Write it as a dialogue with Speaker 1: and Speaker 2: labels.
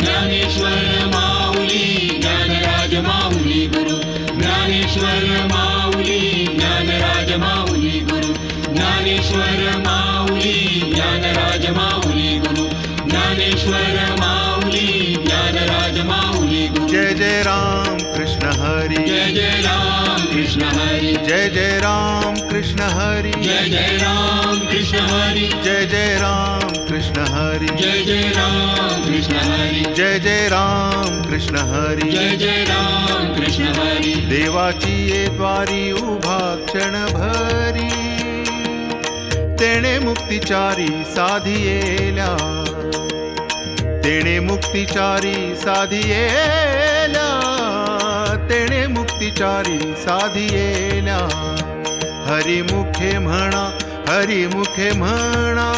Speaker 1: ज्ञानेश्वर माऊली ज्ञानराज माऊली गुरु ज्ञानेश्वर माऊली ज्ञानराज माऊली गुरु ज्ञानेश्वर माऊली ज्ञानराज माऊली गुरु ज्ञानेश्वर माऊली ज्ञानराज माऊली गुरु
Speaker 2: जय जय राम कृष्ण हरी
Speaker 1: जय जय राम कृष्ण हरी
Speaker 2: जय जय राम कृष्ण हरी
Speaker 1: जय जय राम कृष्ण हरी
Speaker 2: जय जय राम कृष्ण हरी
Speaker 1: जय जय राम कृष्ण हरी
Speaker 2: जय जय राम कृष्ण हरी
Speaker 1: जय जय राम कृष्ण हरी
Speaker 2: देवाची ये द्वारी उभा क्षण भरी तेणे मुक्तिचारी साधियेल्या तेणे मुक्तिचारी साधियेल्या तेणे मुक्तिचारी साधियेल्या हरिमुखे म्हणा हरिमुखे म्हणा